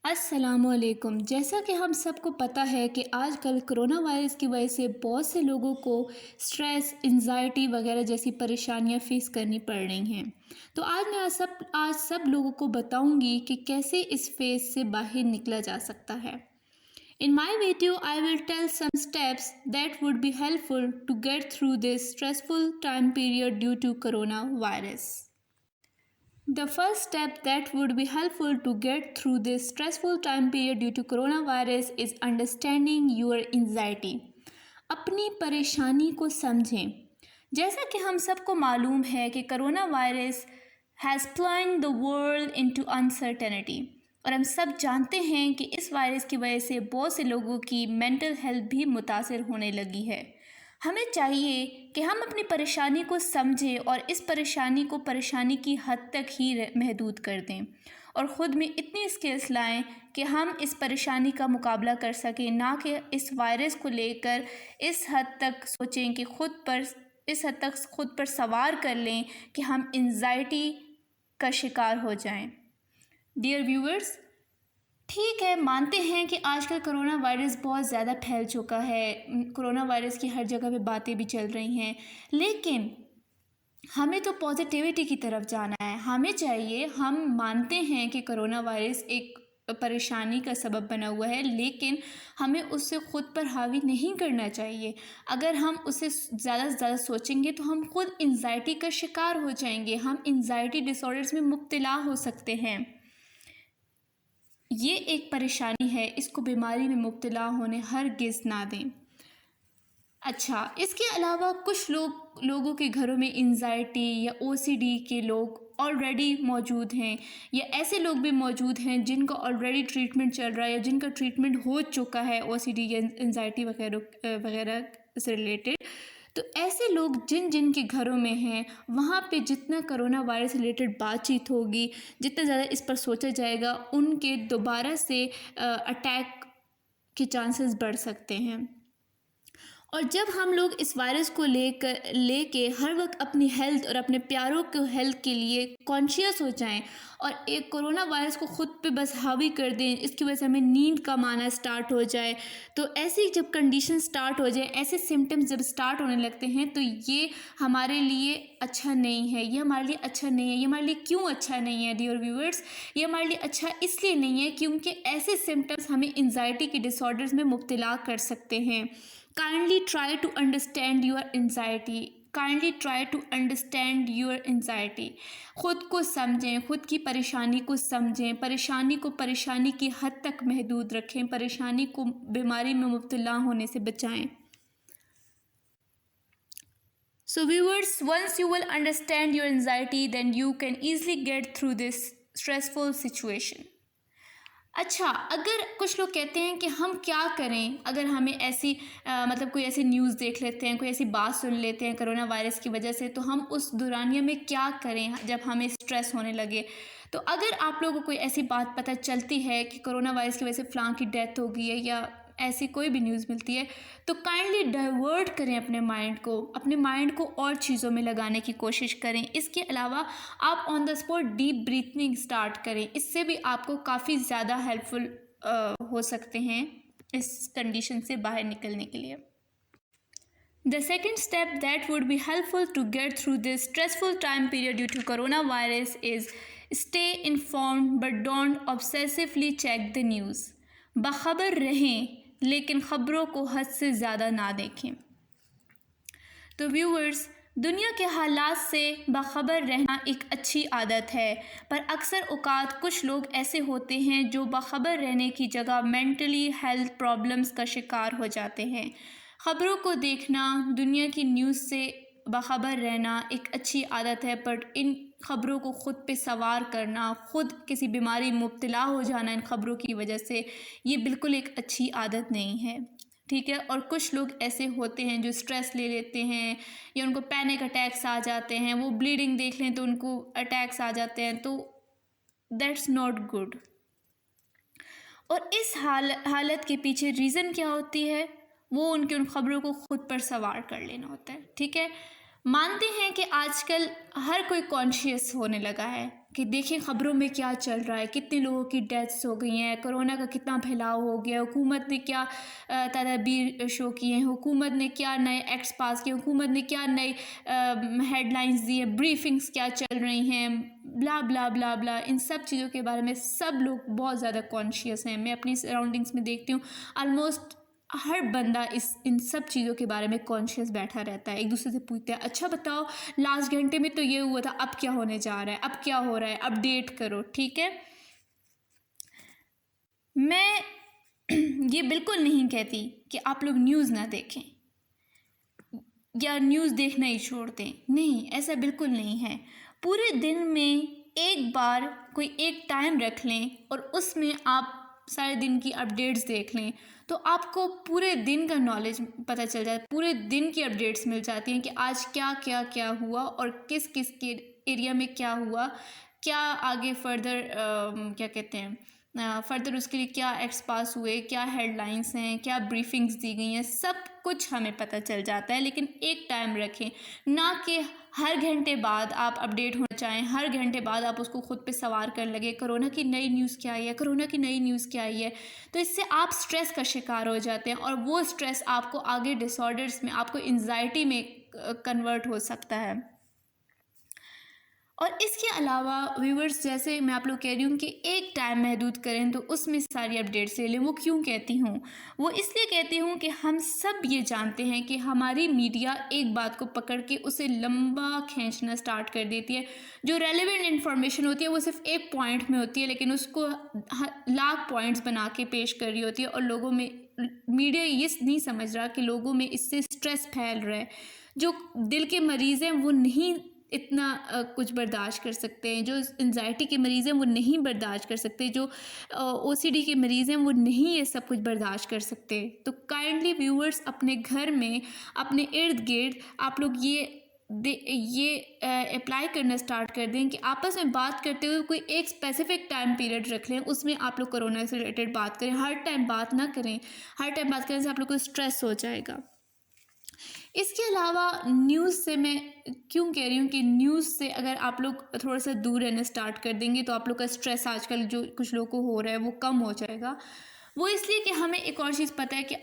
अस्सलामुअलैकुम। जैसा कि हम सबको पता है कि आजकल कोरोना वायरस की वजह से बहुत से लोगों को स्ट्रेस, एंजाइटी वगैरह जैसी परेशानियां फेस करनी पड़ रही हैं। तो आज सब लोगों को बताऊंगी कि कैसे इस फेज से बाहर निकला जा सकता है। In my video, I will tell some steps that would be helpful to get through this stressful time period due to coronavirus. The first step that would be helpful to get through this stressful time period due to coronavirus is understanding your anxiety. अपनी परेशानी को समझें। जैसा कि हम सबको मालूम है कि corona virus has plunged the world into uncertainty, और हम सब जानते हैं कि इस वायरस की वजह से बहुत से लोगों की मेंटल हेल्थ भी मुतासर होने लगी है। हमें चाहिए कि हम अपनी परेशानी को समझें और इस परेशानी की हद तक ही महदूद कर दें और ख़ुद में इतनी स्किल्स लाएं कि हम इस परेशानी का मुकाबला कर सकें, ना कि इस वायरस को लेकर इस हद तक सोचें कि खुद पर सवार कर लें कि हम एंजाइटी का शिकार हो जाएं। डियर व्यूअर्स, ठीक है, मानते हैं कि आजकल कोरोना वायरस बहुत ज़्यादा फैल चुका है। कोरोना वायरस की हर जगह पे बातें भी चल रही हैं, लेकिन हमें तो पॉजिटिविटी की तरफ जाना है। हम मानते हैं कि कोरोना वायरस एक परेशानी का सबब बना हुआ है, लेकिन हमें उससे ख़ुद पर हावी नहीं करना चाहिए। अगर हम उसे ज़्यादा से ज़्यादा सोचेंगे तो हम खुद एंजाइटी का शिकार हो जाएंगे। हम एंजाइटी डिसऑर्डर्स में मुब्तला हो सकते हैं। ये एक परेशानी है, इसको बीमारी में मुब्तला होने हरगिज़ ना दें। अच्छा, इसके अलावा कुछ लोगों के घरों में एंजाइटी या ओसीडी के लोग ऑलरेडी मौजूद हैं, या ऐसे लोग भी मौजूद हैं जिनका ऑलरेडी ट्रीटमेंट चल रहा है या जिनका ट्रीटमेंट हो चुका है ओसीडी या एंजाइटी वगैरह से रिलेटेड। तो ऐसे लोग जिन के घरों में हैं, वहाँ पे जितना कोरोना वायरस से रिलेटेड बातचीत होगी, जितना ज़्यादा इस पर सोचा जाएगा, उनके दोबारा से अटैक के चांसेस बढ़ सकते हैं। और जब हम लोग इस वायरस को लेके हर वक्त अपनी हेल्थ और अपने प्यारों के हेल्थ के लिए कॉन्शियस हो जाएं और एक कोरोना वायरस को ख़ुद पे बस हावी कर दें, इसकी वजह से हमें नींद कम आना स्टार्ट हो जाए, तो ऐसी जब कंडीशन स्टार्ट हो जाए, ऐसे सिम्टम्स जब स्टार्ट होने लगते हैं, तो ये हमारे लिए अच्छा नहीं है। ये हमारे लिए अच्छा नहीं है। ये हमारे लिए क्यों अच्छा नहीं है डियर व्यूअर्स? ये हमारे लिए अच्छा इसलिए नहीं है क्योंकि ऐसे सिम्टम्स हमें एंजाइटी के डिसऑर्डर्स में मुब्तला कर सकते हैं। Kindly try to understand your anxiety. Kindly try to understand your anxiety. खुद को समझें, खुद की परेशानी को समझें, परेशानी की हद तक महदूद रखें, परेशानी को बीमारी में मुब्तला होने से बचाएं। So viewers, once you will understand your anxiety, then you can easily get through this stressful situation. अच्छा, अगर कुछ लोग कहते हैं कि हम क्या करें अगर हमें ऐसी कोई ऐसी न्यूज़ देख लेते हैं, कोई ऐसी बात सुन लेते हैं कोरोना वायरस की वजह से, तो हम उस दौरानिया में क्या करें जब हमें स्ट्रेस होने लगे। तो अगर आप लोगों को कोई ऐसी बात पता चलती है कि कोरोना वायरस की वजह से फ़लाँ की डेथ हो गई है या ऐसी कोई भी न्यूज़ मिलती है, तो काइंडली डाइवर्ट करें अपने माइंड को और चीज़ों में लगाने की कोशिश करें। इसके अलावा आप on the spot deep breathing start करें, इससे भी आपको काफ़ी ज़्यादा हेल्पफुल हो सकते हैं इस कंडीशन से बाहर निकलने के लिए। The second step that would be helpful to get through this stressful time period due to coronavirus is stay informed but don't obsessively check the news. बाखबर रहें लेकिन ख़बरों को हद से ज़्यादा ना देखें। तो व्यूअर्स, दुनिया के हालात से बाखबर रहना एक अच्छी आदत है, पर अक्सर औक़ात कुछ लोग ऐसे होते हैं जो बाखबर रहने की जगह मेंटली हेल्थ प्रॉब्लम्स का शिकार हो जाते हैं। ख़बरों को देखना, दुनिया की न्यूज़ से बाखबर रहना एक अच्छी आदत है, पर इन ख़बरों को ख़ुद पे सवार करना, ख़ुद किसी बीमारी में मुब्तला हो जाना इन ख़बरों की वजह से, ये बिल्कुल एक अच्छी आदत नहीं है। ठीक है, और कुछ लोग ऐसे होते हैं जो स्ट्रेस ले लेते हैं या उनको पैनिक अटैक्स आ जाते हैं, वो ब्लीडिंग देख लें तो उनको अटैक्स आ जाते हैं, तो दैट्स नॉट गुड। और इस हालत के पीछे रीज़न क्या होती है, वो उन ख़बरों को ख़ुद पर सवार कर लेना होता है। ठीक है, मानते हैं कि आजकल हर कोई कॉन्शियस होने लगा है कि देखें ख़बरों में क्या चल रहा है, कितने लोगों की डेथ्स हो गई हैं, कोरोना का कितना फैलाव हो गया, हुकूमत ने क्या तदाबीर शो किए हैं, हुकूमत ने क्या नए एक्ट्स पास किए, हुकूमत ने क्या नए हेडलाइंस दी हैं, ब्रीफिंग्स क्या चल रही हैं, ब्ला ब्ला ब्ला ब्ला। इन सब चीज़ों के बारे में सब लोग बहुत ज़्यादा कॉन्शियस हैं। मैं अपनी सराउंडिंग्स में देखती हूँ ऑलमोस्ट हर बंदा इन सब चीज़ों के बारे में कॉन्शियस बैठा रहता है। एक दूसरे से पूछते हैं, अच्छा बताओ लास्ट घंटे में तो ये हुआ था, अब क्या होने जा रहा है, अब क्या हो रहा है, अपडेट करो। ठीक है, मैं ये बिल्कुल नहीं कहती कि आप लोग न्यूज़ ना देखें या न्यूज़ देखना ही छोड़ दें, नहीं, ऐसा बिल्कुल नहीं है। पूरे दिन में एक बार कोई एक टाइम रख लें और उसमें आप सारे दिन की अपडेट्स देख लें, तो आपको पूरे दिन का नॉलेज पता चल जाए, पूरे दिन की अपडेट्स मिल जाती हैं कि आज क्या क्या क्या हुआ और किस किस के एरिया में क्या हुआ, क्या आगे फर्दर क्या कहते हैं फर्दर उसके लिए क्या एक्ट्स पास हुए, क्या हेडलाइंस हैं, क्या ब्रीफिंग्स दी गई हैं, सब कुछ हमें पता चल जाता है। लेकिन एक टाइम रखें, ना कि हर घंटे बाद आप अपडेट होना चाहें, हर घंटे बाद आप उसको खुद पे सवार कर लगे, कोरोना की नई न्यूज़ क्या आई है, कोरोना की नई न्यूज़ क्या आई है। तो इससे आप स्ट्रेस का शिकार हो जाते हैं और वो स्ट्रेस आपको आगे डिसऑर्डर्स में, आपको एंजाइटी में कन्वर्ट हो सकता है। और इसके अलावा व्यूवर्स, जैसे मैं आप लोग कह रही हूँ कि एक टाइम महदूद करें तो उसमें सारी अपडेट्स ले लें, वो क्यों कहती हूँ? वो इसलिए कहती हूँ कि हम सब ये जानते हैं कि हमारी मीडिया एक बात को पकड़ के उसे लंबा खींचना स्टार्ट कर देती है। जो रेलेवेंट इन्फॉर्मेशन होती है वो सिर्फ एक पॉइंट में होती है, लेकिन उसको लाख पॉइंट्स बना के पेश कर रही होती है और लोगों में, मीडिया ये नहीं समझ रहा कि लोगों में इससे स्ट्रेस फैल रहा है। जो दिल के मरीज़ हैं वो नहीं इतना कुछ बर्दाश्त कर सकते हैं, जो एंजाइटी के मरीज़ हैं वो नहीं बर्दाश्त कर सकते, जो ओसीडी के मरीज़ हैं वो नहीं ये सब कुछ बर्दाश्त कर सकते। तो काइंडली व्यूअर्स, अपने घर में, अपने इर्द गिर्द आप लोग ये अप्लाई करना स्टार्ट कर दें कि आपस में बात करते हुए कोई एक स्पेसिफिक टाइम पीरियड रख लें, उसमें आप लोग कोरोना से रिलेटेड बात करें। हर टाइम बात ना करें, हर टाइम बात करने से आप लोग को स्ट्रेस हो जाएगा। इसके अलावा न्यूज़ से मैं क्यों कह रही हूँ कि न्यूज़ से अगर आप लोग थोड़ा सा दूर रहना स्टार्ट कर देंगे तो आप लोग का स्ट्रेस आजकल जो कुछ लोगों को हो रहा है वो कम हो जाएगा। वो इसलिए कि हमें एक और चीज़ पता है कि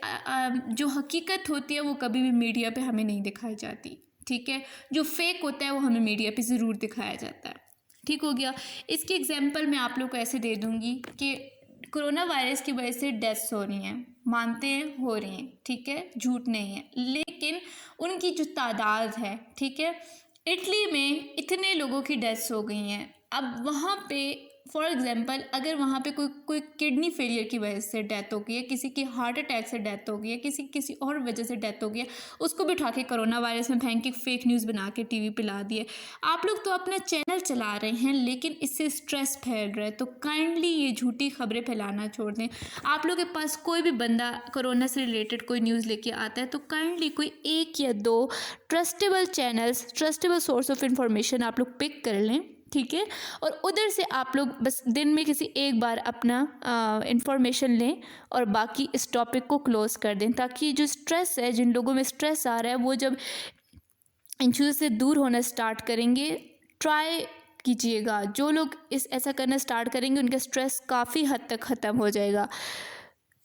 जो हकीकत होती है वो कभी भी मीडिया पे हमें नहीं दिखाई जाती। ठीक है, जो फेक होता है वो हमें मीडिया पे ज़रूर दिखाया जाता है। ठीक हो गया। इसकी एग्जांपल मैं आप लोग को ऐसे दे दूँगी कि कोरोना वायरस की वजह से डेथ्स हो रही हैं, मानते हैं हो रही हैं, ठीक है, झूठ नहीं है, लेकिन उनकी जो तादाद है, ठीक है, इटली में इतने लोगों की डेथ्स हो गई हैं। अब वहाँ पे फॉर एग्जांपल अगर वहाँ पे कोई किडनी फेलियर की वजह से डेथ हो गई है, किसी की हार्ट अटैक से डेथ हो गई है, किसी और वजह से डेथ हो गई है, उसको भी उठा के कोरोना वायरस में फेंक के फेक न्यूज़ बना के टीवी पे ला दिए। आप लोग तो अपना चैनल चला रहे हैं लेकिन इससे स्ट्रेस फैल रहा है, तो काइंडली ये झूठी खबरें फैलाना छोड़ दें। आप लोग के पास कोई भी बंदा कोरोना से रिलेटेड कोई न्यूज़ लेके आता है तो काइंडली कोई एक या दो trustable channels, trustable source of information आप लोग पिक कर लें, ठीक है, और उधर से आप लोग बस दिन में किसी एक बार अपना इंफॉर्मेशन लें और बाकी इस टॉपिक को क्लोज़ कर दें, ताकि जो स्ट्रेस है, जिन लोगों में स्ट्रेस आ रहा है, वो जब इन चीज़ों से दूर होना स्टार्ट करेंगे, ट्राई कीजिएगा, जो लोग ऐसा करना स्टार्ट करेंगे उनका स्ट्रेस काफ़ी हद तक ख़त्म हो जाएगा।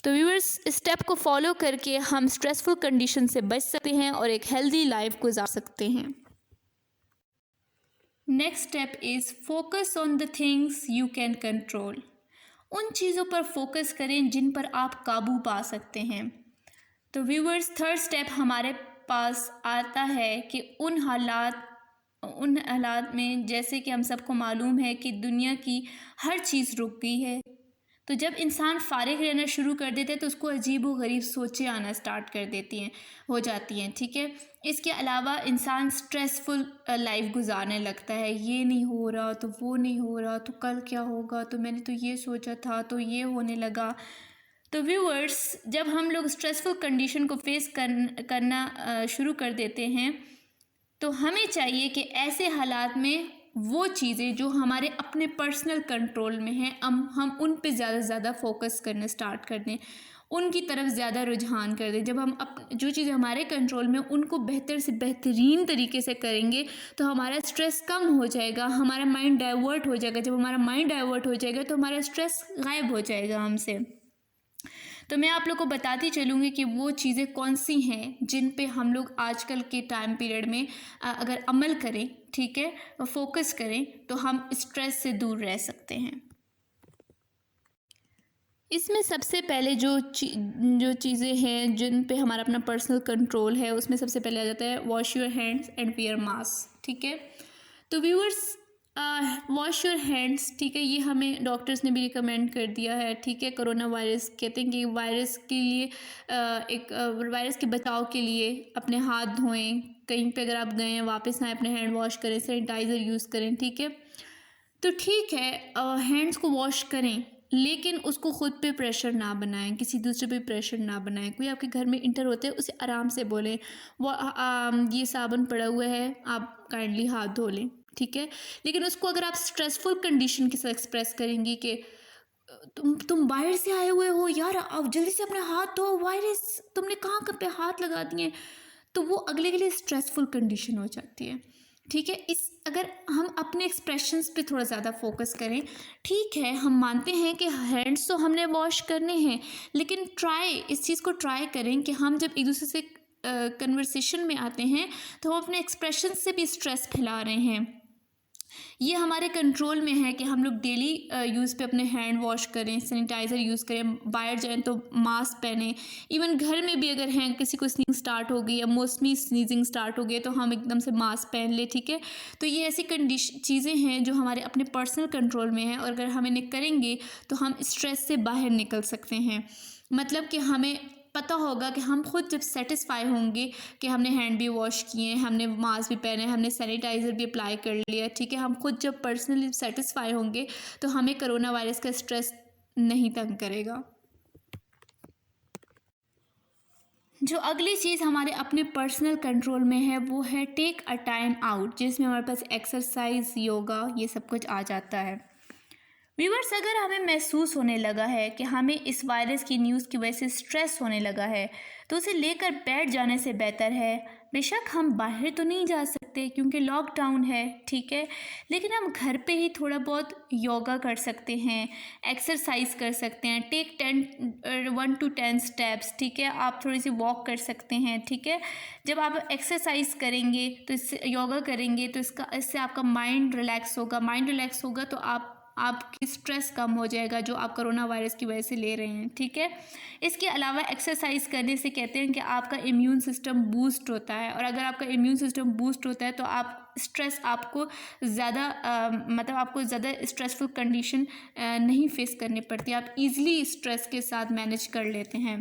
तो व्यूअर्स, इस स्टेप को फॉलो करके हम स्ट्रेसफुल कंडीशन से बच सकते हैं और एक हेल्दी लाइफ गुजार सकते हैं। Next step is focus on the things you can control. उन चीज़ों पर फोकस करें जिन पर आप काबू पा सकते हैं। तो व्यूअर्स, थर्ड स्टेप हमारे पास आता है कि उन हालात में, जैसे कि हम सबको मालूम है कि दुनिया की हर चीज़ रुक गई है, तो जब इंसान फारिग रहना शुरू कर देता है तो उसको अजीब व गरीब सोचें आना स्टार्ट कर देती हैं, हो जाती हैं। ठीक है, इसके अलावा इंसान स्ट्रेसफुल लाइफ गुजारने लगता है, ये नहीं हो रहा तो वो नहीं हो रहा, तो कल क्या होगा, तो मैंने तो ये सोचा था तो ये होने लगा। तो व्यूअर्स, जब हम लोग स्ट्रेसफुल कंडीशन को फेस करना शुरू कर देते हैं तो हमें चाहिए कि ऐसे हालात में वो चीज़ें जो हमारे अपने पर्सनल कंट्रोल में हैं, हम उन पे ज़्यादा से ज़्यादा फोकस करना स्टार्ट कर दें। उनकी तरफ ज़्यादा रुझान कर दें। जब हम जो चीज़ें हमारे कंट्रोल में उनको बेहतर से बेहतरीन तरीके से करेंगे तो हमारा स्ट्रेस कम हो जाएगा, हमारा माइंड डाइवर्ट हो जाएगा। जब हमारा माइंड डाइवर्ट हो जाएगा तो हमारा स्ट्रेस गायब हो जाएगा हमसे। तो मैं आप लोग को बताती चलूँगी कि वो चीज़ें कौन सी हैं जिन पे हम लोग आजकल के टाइम पीरियड में अगर अमल करें, ठीक है, फोकस करें तो हम स्ट्रेस से दूर रह सकते हैं। इसमें सबसे पहले जो चीज़ें हैं जिन पे हमारा अपना पर्सनल कंट्रोल है, उसमें सबसे पहले आ जाता है wash your hands and wear mask. ठीक है, तो व्यूअर्स वॉश योर हैंड्स, ठीक है, ये हमें डॉक्टर्स ने भी रिकमेंड कर दिया है। ठीक है, कोरोना वायरस कहते हैं कि वायरस के लिए वायरस के बचाव के लिए अपने हाथ धोएं, कहीं पे अगर आप गए हैं वापस आए अपने हैंड वॉश करें, सैनिटाइज़र यूज़ करें। ठीक है, तो ठीक है, हैंड्स को वॉश करें लेकिन उसको खुद पे प्रेशर ना बनाएं, किसी दूसरे पे प्रेशर ना बनाएं। कोई आपके घर में इंटर होते हैं उसे आराम से बोलें वो ये साबुन पड़ा हुआ है, आप काइंडली हाथ धो लें। ठीक है, लेकिन उसको अगर आप स्ट्रेसफुल कंडीशन के साथ एक्सप्रेस करेंगी कि तुम बाहर से आए हुए हो यार, अब जल्दी से अपने हाथ धो, वायरस तुमने कहाँ पे हाथ लगा दिए, तो वो अगले के लिए स्ट्रेसफुल कंडीशन हो जाती है। ठीक है, अगर हम अपने एक्सप्रेशंस पे थोड़ा ज़्यादा फोकस करें, ठीक है, हम मानते हैं कि हैंड्स तो हमने वॉश करने हैं, लेकिन इस चीज़ को ट्राई करें कि हम जब एक दूसरे से कन्वर्सेशन में आते हैं तो हम अपने एक्सप्रेशन से भी स्ट्रेस फैला रहे हैं। ये हमारे कंट्रोल में है कि हम लोग डेली यूज़ पे अपने हैंड वॉश करें, सैनिटाइज़र यूज़ करें, बाहर जाएं तो मास्क पहनें। इवन घर में भी अगर हैं किसी को स्नीजिंग स्टार्ट हो गई या मौसमी स्नीजिंग स्टार्ट हो गई तो हम एकदम से मास्क पहन लें। ठीक है, तो ये ऐसी चीज़ें हैं जो हमारे अपने पर्सनल कंट्रोल में है और अगर हम इन्हें करेंगे तो हम स्ट्रेस से बाहर निकल सकते हैं। मतलब कि हमें पता होगा कि हम खुद जब सेटिस्फाई होंगे कि हमने हैंड भी वॉश किए, हमने मास्क भी पहने, हमने सैनिटाइज़र भी अप्लाई कर लिया। ठीक है, हम खुद जब पर्सनली सेटिस्फाई होंगे तो हमें कोरोना वायरस का स्ट्रेस नहीं तंग करेगा। जो अगली चीज़ हमारे अपने पर्सनल कंट्रोल में है वो है टेक अ टाइम आउट, जिसमें हमारे पास एक्सरसाइज, योगा, ये सब कुछ आ जाता है। व्यूअर्स, अगर हमें महसूस होने लगा है कि हमें इस वायरस की न्यूज़ की वजह से स्ट्रेस होने लगा है तो उसे लेकर बैठ जाने से बेहतर है, बेशक हम बाहर तो नहीं जा सकते क्योंकि लॉकडाउन है, ठीक है, लेकिन हम घर पे ही थोड़ा बहुत योगा कर सकते हैं, एक्सरसाइज कर सकते हैं, टेक 1 to 10 स्टेप्स। ठीक है, आप थोड़ी सी वॉक कर सकते हैं। ठीक है, जब आप एक्सरसाइज करेंगे तो इससे योगा करेंगे तो इससे आपका माइंड रिलैक्स होगा, माइंड रिलैक्स होगा तो आपकी स्ट्रेस कम हो जाएगा जो आप कोरोना वायरस की वजह से ले रहे हैं। ठीक है, इसके अलावा एक्सरसाइज करने से कहते हैं कि आपका इम्यून सिस्टम बूस्ट होता है और अगर आपका इम्यून सिस्टम बूस्ट होता है तो आपको ज़्यादा मतलब आपको ज़्यादा स्ट्रेसफुल कंडीशन नहीं फेस करनी पड़ती, आप इजीली स्ट्रेस के साथ मैनेज कर लेते हैं।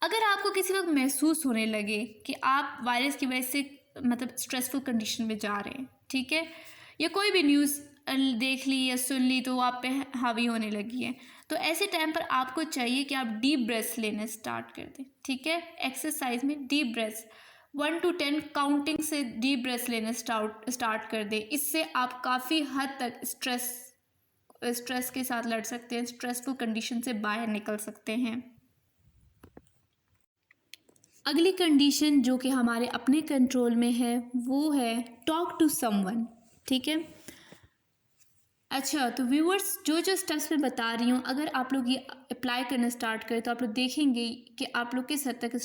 अगर आपको किसी वक्त महसूस होने लगे कि आप वायरस की वजह से मतलब स्ट्रेसफुल कंडीशन में जा रहे हैं, ठीक है, या कोई भी न्यूज़ देख ली या सुन ली तो आप पे हावी होने लगी है, तो ऐसे टाइम पर आपको चाहिए कि आप डीप ब्रेथ्स लेने स्टार्ट कर दें। ठीक है, एक्सरसाइज में डीप ब्रेथ्स 1 to 10 काउंटिंग से डीप ब्रेथ्स लेने स्टार्ट कर दें। इससे आप काफ़ी हद तक स्ट्रेस के साथ लड़ सकते हैं, स्ट्रेसफुल कंडीशन से बाहर निकल सकते हैं। अगली कंडीशन जो कि हमारे अपने कंट्रोल में है वो है टॉक टू समवन। ठीक है, अच्छा, तो व्यूअर्स जो स्टेप्स मैं बता रही हूँ अगर आप लोग ये अप्लाई करना स्टार्ट करें तो आप लोग देखेंगे कि आप लोग किस हद तक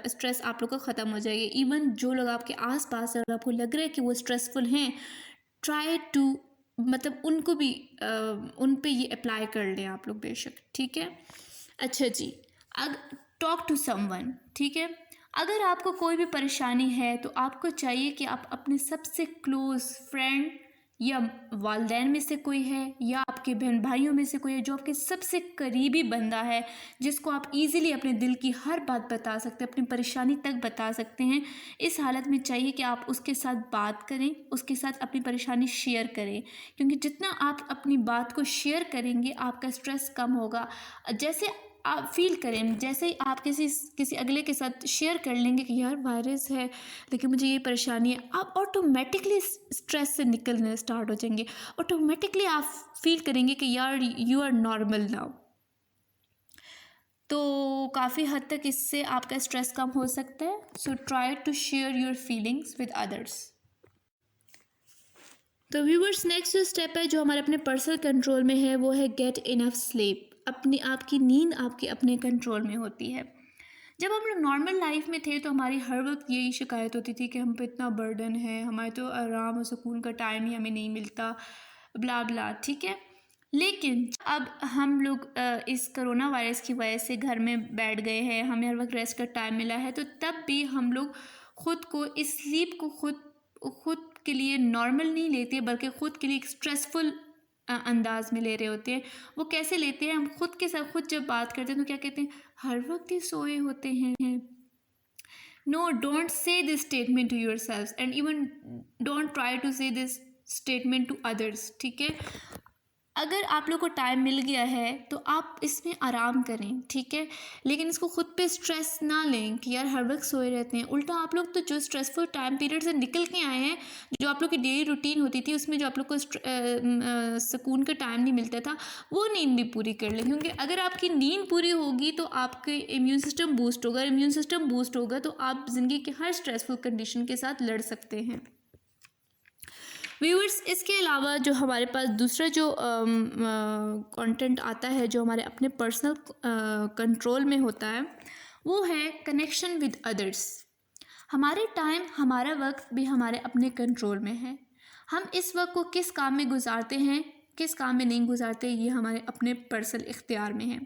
स्ट्रेस आप लोग का ख़त्म हो जाएगी। इवन जो लोग आपके आसपास हैं और आपको लग रहा है कि वो स्ट्रेसफुल हैं, ट्राई टू मतलब उनको भी उन पे ये अप्लाई कर लें आप लोग बेशक। ठीक है, अच्छा जी, टॉक टू समवन। ठीक है, अगर आपको कोई भी परेशानी है तो आपको चाहिए कि आप अपने सबसे क्लोज फ्रेंड या वालिदैन में से कोई है या आपके बहन भाइयों में से कोई है जो आपके सबसे करीबी बंदा है, जिसको आप इजीली अपने दिल की हर बात बता सकते हैं, अपनी परेशानी तक बता सकते हैं, इस हालत में चाहिए कि आप उसके साथ बात करें, उसके साथ अपनी परेशानी शेयर करें, क्योंकि जितना आप अपनी बात को शेयर करेंगे आपका स्ट्रेस कम होगा। जैसे आप फील करें जैसे ही आप किसी अगले के साथ शेयर कर लेंगे कि यार वायरस है लेकिन मुझे ये परेशानी है, आप ऑटोमेटिकली स्ट्रेस से निकलने स्टार्ट हो जाएंगे। ऑटोमेटिकली आप फील करेंगे कि यार यू आर नॉर्मल नाउ। तो काफ़ी हद तक इससे आपका स्ट्रेस कम हो सकता है। So try to share your feelings with others. तो व्यूवर्स, नेक्स्ट जो स्टेप है जो हमारे अपने पर्सनल कंट्रोल में है वो है गेट इनफ स्लीप। अपनी आपकी नींद आपके अपने कंट्रोल में होती है। जब हम लोग नॉर्मल लाइफ में थे तो हमारी हर वक्त यही शिकायत होती थी कि हम पे इतना बर्डन है, हमारे तो आराम और सुकून का टाइम ही हमें नहीं मिलता, ब्ला ब्ला, ठीक है। लेकिन अब हम लोग इस कोरोना वायरस की वजह से घर में बैठ गए हैं, हमें हर वक्त रेस्ट का टाइम मिला है, तो तब भी हम लोग ख़ुद को इस स्लीप को खुद के लिए नॉर्मल नहीं लेते बल्कि ख़ुद के लिए एक स्ट्रेसफुल अंदाज में ले रहे होते हैं। वो कैसे लेते हैं, हम खुद के साथ खुद जब बात करते हैं तो क्या कहते हैं, हर वक्त ही सोए होते हैं। No, don't say this statement to yourself and even don't try to say this statement to others, ठीक है। अगर आप लोग को टाइम मिल गया है तो आप इसमें आराम करें, ठीक है, लेकिन इसको खुद पे स्ट्रेस ना लें कि यार हर वक्त सोए रहते हैं। उल्टा आप लोग तो जो स्ट्रेसफुल टाइम पीरियड से निकल के आए हैं, जो आप लोग की डेली रूटीन होती थी उसमें जो आप लोग को सुकून का टाइम नहीं मिलता था, वो नींद भी पूरी कर लें। क्योंकि अगर आपकी नींद पूरी होगी तो आपके इम्यून सिस्टम बूस्ट होगा, इम्यून सिस्टम बूस्ट होगा तो आप ज़िंदगी के हर स्ट्रेसफुल कंडीशन के साथ लड़ सकते हैं। व्यूअर्स, इसके अलावा जो हमारे पास दूसरा जो कंटेंट आता है जो हमारे अपने पर्सनल कंट्रोल में होता है वो है कनेक्शन विद अदर्स। हमारे टाइम, हमारा वक्त भी हमारे अपने कंट्रोल में है। हम इस वक्त को किस काम में गुजारते हैं, किस काम में नहीं गुजारते, ये हमारे अपने पर्सनल इख्तियार में है।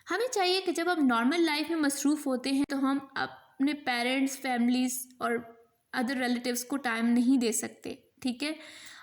हमें चाहिए कि जब हम नॉर्मल लाइफ में मसरूफ़ होते हैं तो हम अपने पेरेंट्स, फैमिलीज़ और अदर रिलेटिव्स को टाइम नहीं दे सकते, ठीक है।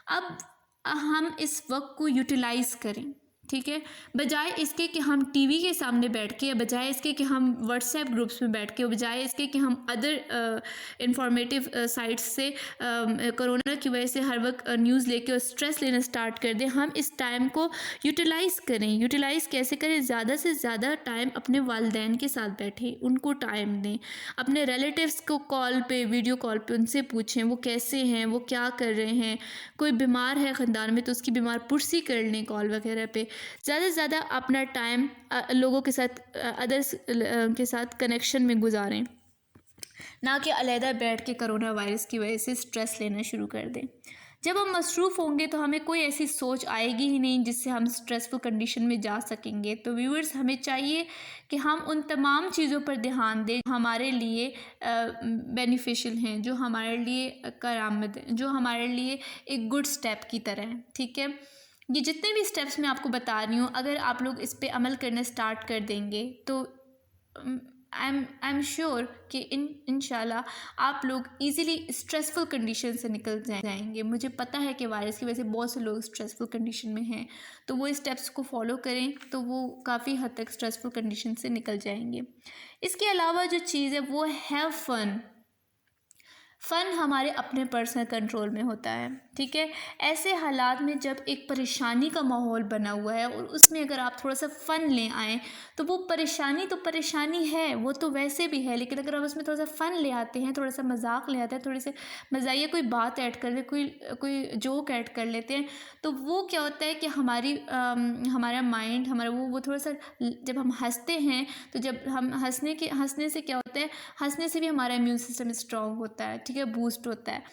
अब हम इस वक्त को यूटिलाइज़ करें, ठीक है, बजाय इसके कि हम टीवी के सामने बैठ के, या बजाय इसके कि हम व्हाट्सएप ग्रुप्स में बैठ के, बजाय इसके कि हम अदर इंफॉर्मेटिव साइट्स से कोरोना की वजह से हर वक्त न्यूज़ लेके और स्ट्रेस लेना स्टार्ट कर दें, हम इस टाइम को यूटिलाइज़ करें। यूटिलाइज़ कैसे करें? ज़्यादा से ज़्यादा टाइम अपने वालिदैन के साथ बैठें, उनको टाइम दें। अपने रिलेटिव्स को कॉल पे, वीडियो कॉल पे उनसे पूछें वो कैसे हैं, वो क्या कर रहे हैं। कोई बीमार है ख़ानदान में तो उसकी बीमार पुरसी कर लें कॉल वगैरह पे। ज़्यादा से ज़्यादा अपना टाइम लोगों के साथ, अदर्स के साथ कनेक्शन में गुजारें, ना कि अलहदा बैठ के कोरोना वायरस की वजह से स्ट्रेस लेना शुरू कर दें। जब हम मसरूफ़ होंगे तो हमें कोई ऐसी सोच आएगी ही नहीं जिससे हम स्ट्रेसफुल कंडीशन में जा सकेंगे। तो व्यूअर्स, हमें चाहिए कि हम उन तमाम चीज़ों पर ध्यान दें जो हमारे लिए बेनिफिशियल हैं, जो हमारे लिए करामत हैं, जो हमारे लिए एक गुड स्टेप की तरह हैं, ठीक है। ये जितने भी स्टेप्स मैं आपको बता रही हूँ, अगर आप लोग इस पे अमल करना स्टार्ट कर देंगे तो आई एम श्योर कि इंशाल्लाह आप लोग इजीली स्ट्रेसफुल कंडीशन से निकल जाएंगे। मुझे पता है कि वायरस की वजह से बहुत से लोग स्ट्रेसफुल कंडीशन में हैं, तो वो स्टेप्स को फॉलो करें तो वो काफ़ी हद तक स्ट्रेसफुल कंडीशन से निकल जाएंगे। इसके अलावा जो चीज़ है वो हैव फन। फ़न हमारे अपने पर्सनल कंट्रोल में होता है, ठीक है। ऐसे हालात में जब एक परेशानी का माहौल बना हुआ है और उसमें अगर आप थोड़ा सा फ़न ले आएँ तो वो परेशानी तो परेशानी है, वो तो वैसे भी है, लेकिन अगर आप उसमें थोड़ा सा फ़न ले आते हैं, थोड़ा सा मजाक ले आते हैं, थोड़ी सी मज़ाहिया कोई बात ऐड कर ले, कोई जोक ऐड कर लेते हैं, तो वो क्या होता है कि हमारा माइंड, हमारा वो थोड़ा सा, जब हम हंसते हैं तो जब हम हंसने से क्या होता है, हंसने से भी हमारा इम्यून सिस्टम स्ट्रॉन्ग होता है, ठीक है, बूस्ट होता है।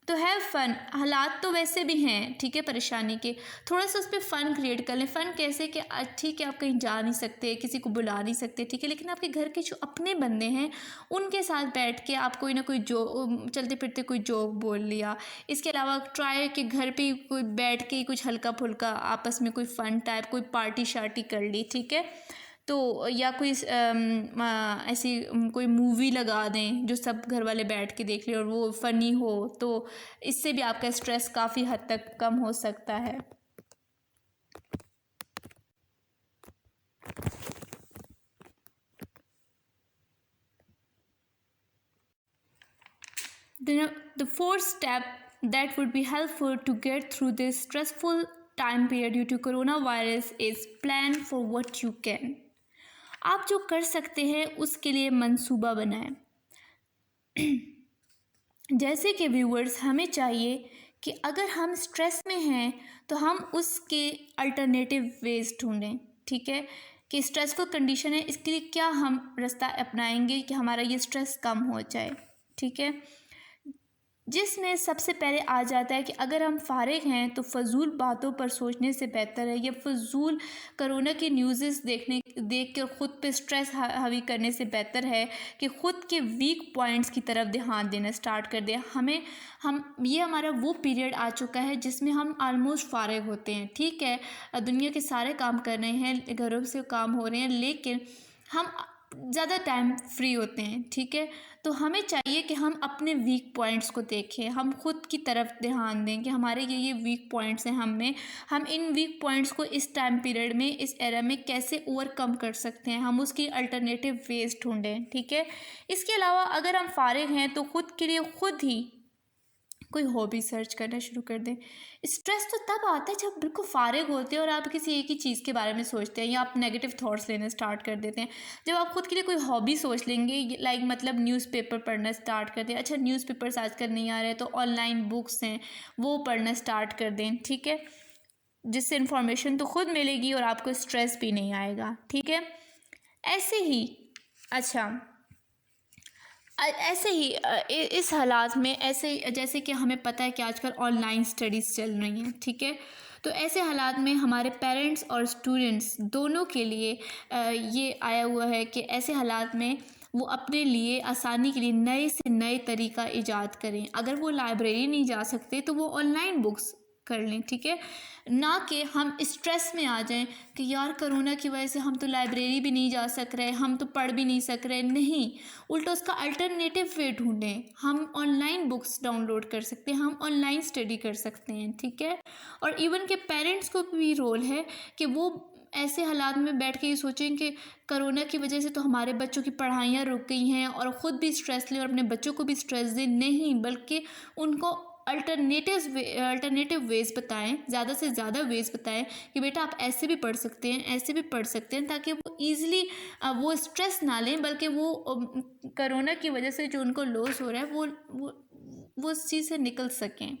तो हैव फन। हालात तो वैसे भी हैं, ठीक है, परेशानी के, थोड़ा सा उस पर फ़न क्रिएट कर लें। फ़न कैसे कि ठीक है, आप कहीं जा नहीं सकते, किसी को बुला नहीं सकते, ठीक है, लेकिन आपके घर के जो अपने बंदे हैं उनके साथ बैठ के आप कोई ना कोई चलते फिरते कोई जोक बोल लिया। इसके अलावा ट्राई कि घर पे कोई बैठ के कुछ हल्का फुल्का आपस में कोई फ़न टाइप कोई पार्टी शार्टी कर ली, ठीक है। तो या कोई ऐसी कोई मूवी लगा दें जो सब घर वाले बैठ के देख लें और वो फ़नी हो, तो इससे भी आपका स्ट्रेस काफ़ी हद तक कम हो सकता है। The fourth step that would be helpful to get through this stressful time period due to coronavirus is plan for what you can. आप जो कर सकते हैं उसके लिए मंसूबा बनाएं। जैसे कि व्यूअर्स, हमें चाहिए कि अगर हम स्ट्रेस में हैं तो हम उसके अल्टरनेटिव वेज ढूंढें, ठीक है। कि स्ट्रेसफुल कंडीशन है, इसके लिए क्या हम रास्ता अपनाएंगे कि हमारा ये स्ट्रेस कम हो जाए। ठीक है, जिसमें सबसे पहले आ जाता है कि अगर हम फारिग हैं तो फ़जूल बातों पर सोचने से बेहतर है, या फ़जूल कोरोना की न्यूज़ेस देख कर ख़ुद पे स्ट्रेस हावी करने से बेहतर है कि ख़ुद के वीक पॉइंट्स की तरफ ध्यान देना स्टार्ट कर दें। ये हमारा वो पीरियड आ चुका है जिसमें हम आलमोस्ट फारिग होते हैं। ठीक है, दुनिया के सारे काम कर रहे हैं, घरों से काम हो रहे हैं, लेकिन हम ज़्यादा टाइम फ्री होते हैं। ठीक है, तो हमें चाहिए कि हम अपने वीक पॉइंट्स को देखें, हम खुद की तरफ ध्यान दें कि हमारे ये वीक पॉइंट्स हैं, हम इन वीक पॉइंट्स को इस टाइम पीरियड में, इस एरा में कैसे ओवरकम कर सकते हैं, हम उसकी अल्टरनेटिव वेज ढूंढें। ठीक है, इसके अलावा अगर हम फारिग हैं तो ख़ुद के लिए ख़ुद ही कोई हॉबी सर्च करना शुरू कर दें। स्ट्रेस तो तब आता है जब बिल्कुल फारिग होते हैं और आप किसी एक ही चीज़ के बारे में सोचते हैं, या आप नेगेटिव थॉट्स लेना स्टार्ट कर देते हैं। जब आप खुद के लिए कोई हॉबी सोच लेंगे, लाइक मतलब न्यूज़पेपर पढ़ना स्टार्ट कर दें। अच्छा, न्यूज़पेपर्स आजकल नहीं आ रहे तो ऑनलाइन बुक्स हैं वो पढ़ना स्टार्ट कर दें। ठीक है, जिससे इन्फॉर्मेशन तो खुद मिलेगी और आपको स्ट्रेस भी नहीं आएगा। ठीक है, ऐसे ही ऐसे ही इस हालात में, ऐसे जैसे कि हमें पता है कि आजकल ऑनलाइन स्टडीज़ चल रही हैं। ठीक है, तो ऐसे हालात में हमारे पेरेंट्स और स्टूडेंट्स दोनों के लिए ये आया हुआ है कि ऐसे हालात में वो अपने लिए आसानी के लिए नए से नए तरीका ईजाद करें। अगर वो लाइब्रेरी नहीं जा सकते तो वो ऑनलाइन बुक्स कर लें। ठीक है, ना कि हम स्ट्रेस में आ जाएं कि यार कोरोना की वजह से हम तो लाइब्रेरी भी नहीं जा सक रहे, हम तो पढ़ भी नहीं सक रहे। नहीं, उल्टा उसका अल्टरनेटिव वे ढूंढें। हम ऑनलाइन बुक्स डाउनलोड कर सकते हैं, हम ऑनलाइन स्टडी कर सकते हैं। ठीक है, और इवन के पेरेंट्स को भी रोल है कि वो ऐसे हालात में बैठ के ये सोचें कि कोरोना की वजह से तो हमारे बच्चों की पढ़ाइयाँ रुक गई हैं, और ख़ुद भी स्ट्रेस लें और अपने बच्चों को भी स्ट्रेस दें। नहीं, बल्कि उनको अल्टरनेटिव वेज़ बताएं, ज़्यादा से ज़्यादा वेज़ बताएं कि बेटा आप ऐसे भी पढ़ सकते हैं, ऐसे भी पढ़ सकते हैं, ताकि वो ईज़िली वो स्ट्रेस ना लें, बल्कि वो कोरोना की वजह से जो उनको लॉस हो रहा है वो उस चीज़ से निकल सकें।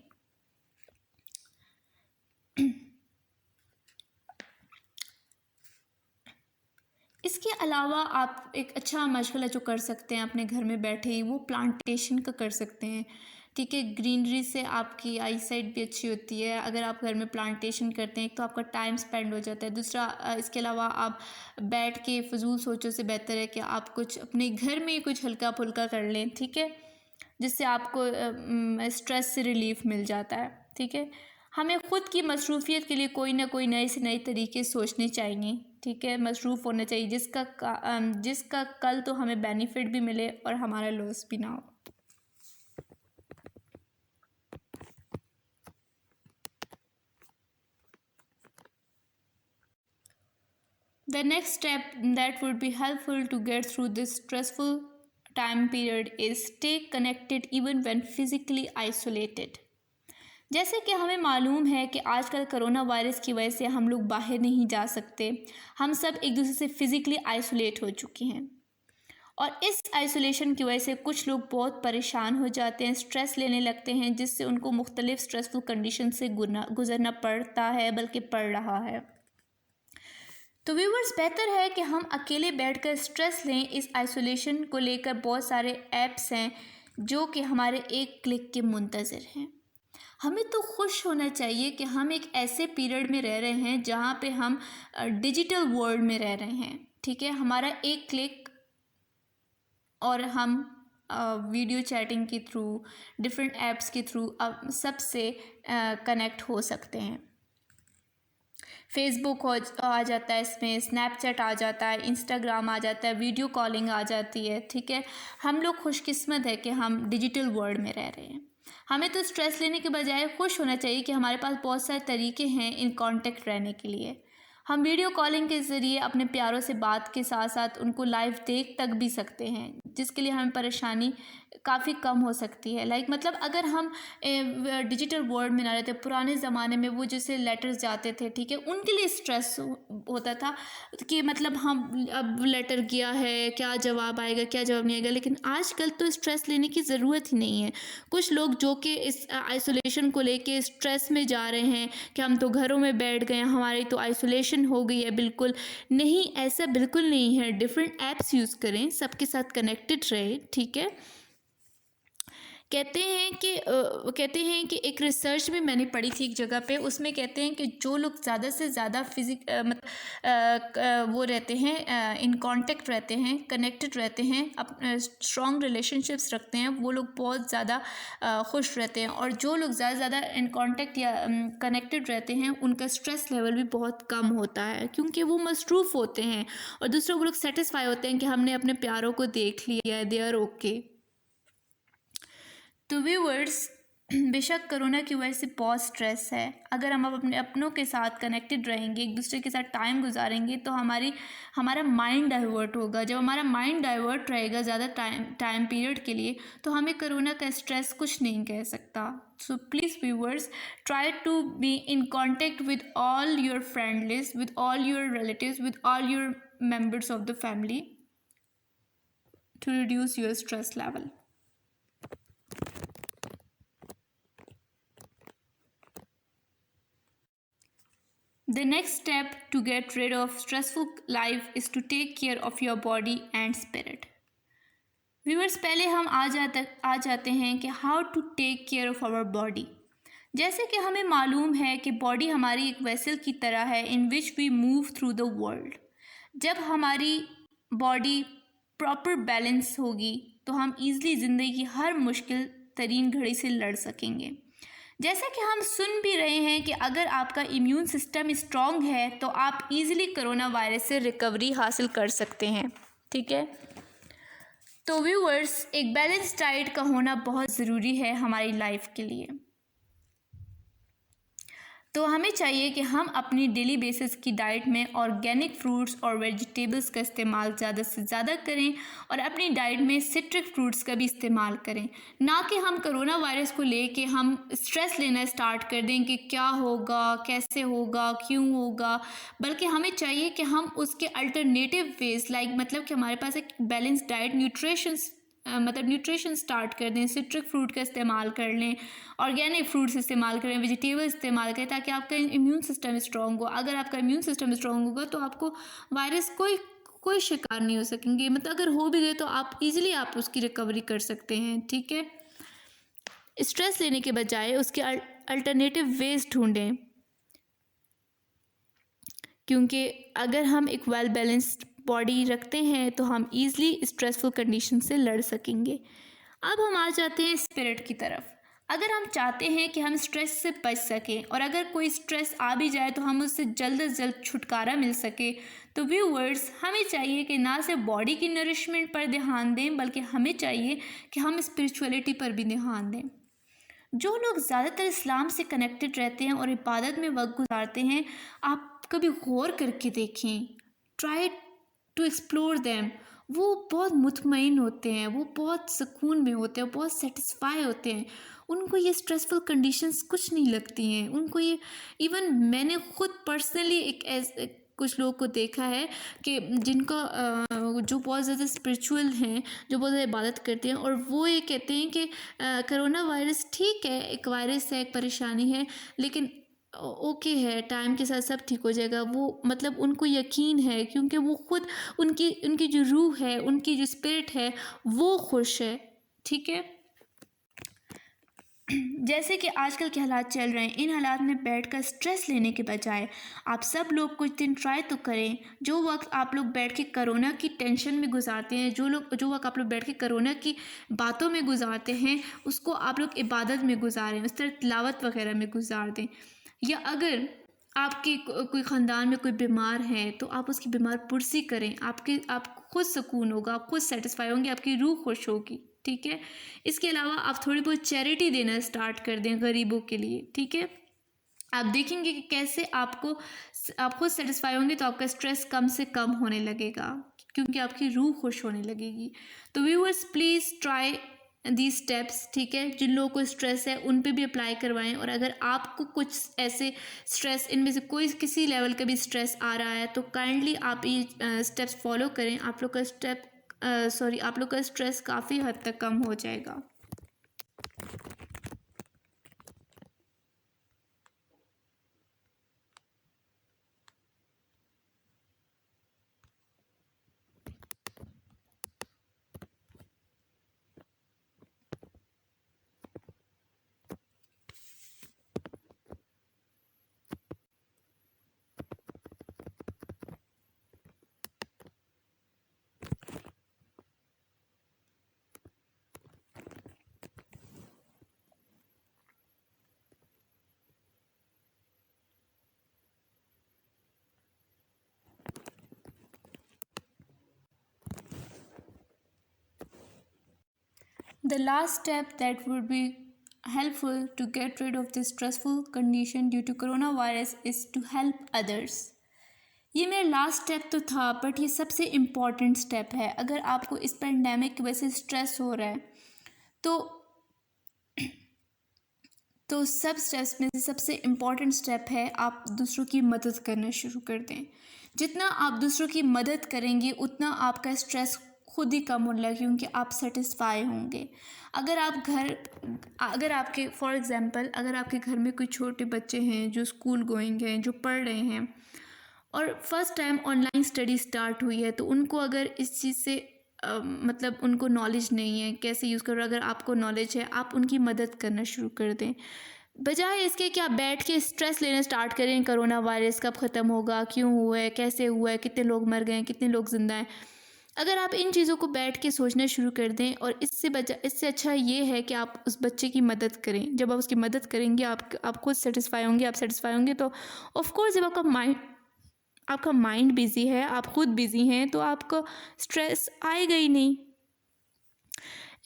इसके अलावा आप एक अच्छा मशगला जो कर सकते हैं अपने घर में बैठे ही, वो प्लांटेशन का कर सकते हैं। ठीक है, ग्रीनरी से आपकी आई साइट भी अच्छी होती है। अगर आप घर में प्लांटेशन करते हैं तो आपका टाइम स्पेंड हो जाता है। दूसरा, इसके अलावा आप बैठ के फजूल सोचों से बेहतर है कि आप कुछ अपने घर में ही कुछ हल्का फुल्का कर लें। ठीक है, जिससे आपको स्ट्रेस से रिलीफ मिल जाता है। ठीक है, हमें ख़ुद की मसरूफ़ियत के लिए कोई ना कोई नए से नए तरीके सोचने चाहिए। ठीक है, मसरूफ़ होना चाहिए जिसका कल तो हमें बेनिफिट भी मिले और हमारा लॉस भी ना हो। The next step that would be helpful to get through this stressful time period is stay connected even when physically isolated. जैसे कि हमें मालूम है कि आजकल कोरोना वायरस की वजह से हम लोग बाहर नहीं जा सकते, हम सब एक दूसरे से फ़िज़िकली आइसोलेट हो चुके हैं, और इस आइसोलेशन की वजह से कुछ लोग बहुत परेशान हो जाते हैं, स्ट्रेस लेने लगते हैं, जिससे उनको मुख्तलिफ़ स्ट्रेसफुल कंडीशन से गुजरना पड़ता है, बल्कि पड़ रहा है। तो व्यूवर्स, बेहतर है कि हम अकेले बैठकर स्ट्रेस लें। इस आइसोलेशन को लेकर बहुत सारे ऐप्स हैं जो कि हमारे एक क्लिक के मुंतज़िर हैं। हमें तो खुश होना चाहिए कि हम एक ऐसे पीरियड में रह रहे हैं जहाँ पे हम डिजिटल वर्ल्ड में रह रहे हैं। ठीक है, हमारा एक क्लिक और हम वीडियो चैटिंग के थ्रू, डिफरेंट ऐप्स के थ्रू अब सबसे कनेक्ट हो सकते हैं। फेसबुक आ जाता है, इसमें स्नैपचैट आ जाता है, इंस्टाग्राम आ जाता है, वीडियो कॉलिंग आ जाती है। ठीक है, हम लोग खुशकिस्मत है कि हम डिजिटल वर्ल्ड में रह रहे हैं। हमें तो स्ट्रेस लेने के बजाय खुश होना चाहिए कि हमारे पास बहुत सारे तरीके हैं इन कांटेक्ट रहने के लिए। हम वीडियो कॉलिंग के ज़रिए अपने प्यारों से बात के साथ साथ उनको लाइव देख तक भी सकते हैं, जिसके लिए हमें परेशानी काफ़ी कम हो सकती है। लाइक मतलब अगर हम डिजिटल वर्ल्ड में ना रहते, पुराने ज़माने में वो जैसे लेटर्स जाते थे, ठीक है, उनके लिए स्ट्रेस होता था कि मतलब हम अब लेटर गया है, क्या जवाब आएगा, क्या जवाब नहीं आएगा। लेकिन आजकल तो स्ट्रेस लेने की ज़रूरत ही नहीं है। कुछ लोग जो कि इस आइसोलेशन को लेके स्ट्रेस में जा रहे हैं कि हम तो घरों में बैठ गए, हमारी तो आइसोलेशन डिप्रेशन हो गई है बिल्कुल नहीं, ऐसा बिल्कुल नहीं है। डिफरेंट ऐप्स यूज़ करें, सबके साथ कनेक्टेड रहे, ठीक है। कहते हैं कि एक रिसर्च में मैंने पढ़ी थी एक जगह पे, उसमें कहते हैं कि जो लोग ज़्यादा से ज़्यादा वो रहते हैं, इन कांटेक्ट रहते हैं, कनेक्टेड रहते हैं, अपने स्ट्रॉन्ग रिलेशनशिप्स रखते हैं, वो लोग बहुत ज़्यादा खुश रहते हैं। और जो लोग ज़्यादा से ज़्यादा इन कांटेक्ट या कनेक्टेड रहते हैं, उनका स्ट्रेस लेवल भी बहुत कम होता है, क्योंकि वो मसरूफ़ होते हैं और दूसरे वो लोग सेटिस्फाई होते हैं कि हमने अपने प्यारों को देख लिया है, दे आर ओके। तो व्यूअर्स, बेशक कोरोना की वजह से बहुत स्ट्रेस है। अगर हम अब अपने अपनों के साथ कनेक्टेड रहेंगे, एक दूसरे के साथ टाइम गुजारेंगे, तो हमारा माइंड डाइवर्ट होगा। जब हमारा माइंड डाइवर्ट रहेगा ज़्यादा टाइम पीरियड के लिए, तो हमें कोरोना का स्ट्रेस कुछ नहीं कह सकता। So please viewers, try to be in contact with all your friend list, with all your relatives, with all your members of the family to reduce your stress level. The next step to get rid of stressful life is to take care of your body and spirit. Viewers, पहले हम आ जाते हैं कि how to take care of our body. जैसे कि हमें मालूम है कि बॉडी हमारी एक वेसल की तरह है in which we move through the world. जब हमारी बॉडी प्रॉपर बैलेंस होगी तो हम ईज़िली ज़िंदगी की हर मुश्किल तरीन घड़ी से लड़ सकेंगे। जैसा कि हम सुन भी रहे हैं कि अगर आपका इम्यून सिस्टम स्ट्रॉन्ग है तो आप इजीली कोरोना वायरस से रिकवरी हासिल कर सकते हैं, ठीक है। तो व्यूअर्स, एक बैलेंस डाइट का होना बहुत ज़रूरी है हमारी लाइफ के लिए। तो हमें चाहिए कि हम अपनी डेली बेसिस की डाइट में ऑर्गेनिक फ्रूट्स और वेजिटेबल्स का इस्तेमाल ज़्यादा से ज़्यादा करें और अपनी डाइट में सिट्रिक फ्रूट्स का भी इस्तेमाल करें। ना कि हम कोरोना वायरस को लेके हम स्ट्रेस लेना स्टार्ट कर दें कि क्या होगा, कैसे होगा, क्यों होगा, बल्कि हमें चाहिए कि हम उसके अल्टरनेटिव वेज मतलब कि हमारे पास एक बैलेंस डाइट न्यूट्रिशन स्टार्ट कर दें। सिट्रिक फ्रूट का इस्तेमाल कर लें, ऑर्गेनिक फ्रूट्स इस्तेमाल करें, वेजिटेबल इस्तेमाल करें, ताकि आपका इम्यून सिस्टम स्ट्रॉन्ग हो। अगर आपका इम्यून सिस्टम स्ट्रॉन्ग होगा तो आपको वायरस कोई शिकार नहीं हो सकेंगे। अगर हो भी गए तो आप इजीली आप उसकी रिकवरी कर सकते हैं, ठीक है। स्ट्रेस लेने के बजाय उसके अल्टरनेटिव वेज ढूंढें, क्योंकि अगर हम एक वेल बैलेंस्ड बॉडी रखते हैं तो हम ईज़िली स्ट्रेसफुल कंडीशन से लड़ सकेंगे। अब हम आ जाते हैं स्पिरिट की तरफ। अगर हम चाहते हैं कि हम स्ट्रेस से बच सकें और अगर कोई स्ट्रेस आ भी जाए तो हम उससे जल्द से जल्द छुटकारा मिल सके, तो व्यूअर्स, हमें चाहिए कि ना सिर्फ बॉडी की नरिशमेंट पर ध्यान दें, बल्कि हमें चाहिए कि हम स्पिरिचुअलिटी पर भी ध्यान दें। जो लोग ज़्यादातर इस्लाम से कनेक्टेड रहते हैं और इबादत में वक्त गुजारते हैं, आप कभी गौर करके देखें, ट्राई टू एक्सप्लोर देम। वो बहुत मुतमईन होते हैं, वो बहुत सुकून में होते हैं, बहुत सेटिस्फाई होते हैं। उनको ये स्ट्रेसफुल कंडीशंस कुछ नहीं लगती हैं। उनको ये, इवन मैंने खुद पर्सनली कुछ लोगों को देखा है कि जिनका जो बहुत ज़्यादा स्पिरिचुअल हैं, जो बहुत ज़्यादा इबादत करते हैं, और वो ये कहते हैं कि कोरोना वायरस ठीक है, एक वायरस है, एक परेशानी है, लेकिन ओके है, टाइम के साथ सब ठीक हो जाएगा। वो उनको यकीन है, क्योंकि वो खुद उनकी जो रूह है, उनकी जो स्पिरिट है, वो खुश है, ठीक है। जैसे कि आजकल के हालात चल रहे हैं, इन हालात में बैठकर स्ट्रेस लेने के बजाय आप सब लोग कुछ दिन ट्राई तो करें। जो वक्त आप लोग बैठ के कोरोना की टेंशन में गुजारते हैं, जो वक्त आप लोग बैठ के कोरोना की बातों में गुजारते हैं, उसको आप लोग इबादत में गुजारें, उस तरह तिलावत वगैरह में गुजार दें। या अगर आपके कोई ख़ानदान में कोई बीमार है तो आप उसकी बीमार पुरसी करें। आप खुद सुकून होगा, आप खुद सेटिस्फाई होंगे, आपकी रूह खुश होगी, ठीक है। इसके अलावा आप थोड़ी बहुत चैरिटी देना स्टार्ट कर दें गरीबों के लिए, ठीक है। आप देखेंगे कि कैसे आप खुद सेटिस्फाई होंगे तो आपका स्ट्रेस कम से कम होने लगेगा, क्योंकि आपकी रूह खुश होने लगेगी। तो viewers, please try the steps, ठीक है। जिन लोगों को स्ट्रेस है उन पे भी अप्लाई करवाएं, और अगर आपको कुछ ऐसे स्ट्रेस, इनमें से कोई किसी लेवल का भी स्ट्रेस आ रहा है, तो काइंडली आप ये स्टेप्स फॉलो करें। आप लोग का स्ट्रेस काफ़ी हद तक कम हो जाएगा। The last step that would be helpful to get rid of this stressful condition due to coronavirus is to help others. ये मेरा लास्ट स्टेप तो था, बट ये सबसे इम्पॉर्टेंट स्टेप है. अगर आपको इस पेंडेमिक की वजह से स्ट्रेस हो रहा है तो सब स्टेप्स में से सबसे इम्पॉर्टेंट स्टेप है आप दूसरों की मदद करना शुरू कर दें. जितना आप दूसरों की मदद करेंगे उतना आपका स्ट्रेस खुद ही कम होने लगेगा, क्योंकि आप सेटिस्फाई होंगे. अगर आपके फॉर एग्ज़ाम्पल अगर आपके घर में कोई छोटे बच्चे हैं जो स्कूल गोइंग हैं, जो पढ़ रहे हैं और first time online study start हुई है, तो उनको अगर इस चीज़ से मतलब उनको नॉलेज नहीं है कैसे यूज़ करो, अगर आपको नॉलेज है आप उनकी मदद करना शुरू कर दें, बजाय इसके कि आप बैठ के स्ट्रेस लेना स्टार्ट करें. कोरोना वायरस कब ख़त्म होगा, क्यों हुआ है, कैसे हुआ है, कितने लोग मर गए हैं, कितने लोग ज़िंदा हैं. अगर आप इन चीज़ों को बैठ के सोचना शुरू कर दें, और इससे अच्छा ये है कि आप उस बच्चे की मदद करें. जब आप उसकी मदद करेंगे आप खुद सेटिस्फाई होंगे. आप सेटिस्फाई होंगे तो ऑफ कोर्स जब आपका माइंड बिज़ी है, आप खुद बिज़ी हैं, तो आपको स्ट्रेस आएगा ही नहीं.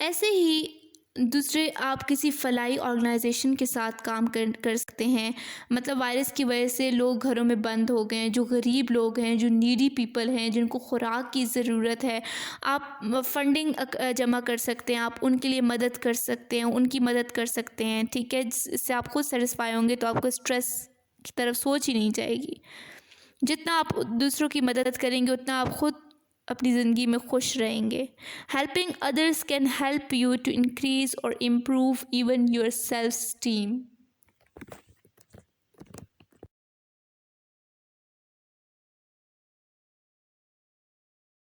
ऐसे ही दूसरे आप किसी फलाई ऑर्गेनाइजेशन के साथ काम कर सकते हैं. मतलब वायरस की वजह से लोग घरों में बंद हो गए हैं, जो गरीब लोग हैं, जो नीडी पीपल हैं, जिनको खुराक की ज़रूरत है, आप फंडिंग जमा कर सकते हैं, आप उनके लिए मदद कर सकते हैं, उनकी मदद कर सकते हैं. ठीक है, जिससे आप खुद सेटिस्फाई होंगे तो आपको स्ट्रेस की तरफ सोच ही नहीं जाएगी. जितना आप दूसरों की मदद करेंगे उतना आप खुद अपनी ज़िंदगी में खुश रहेंगे. Helping others can help you to increase और improve even your self steam.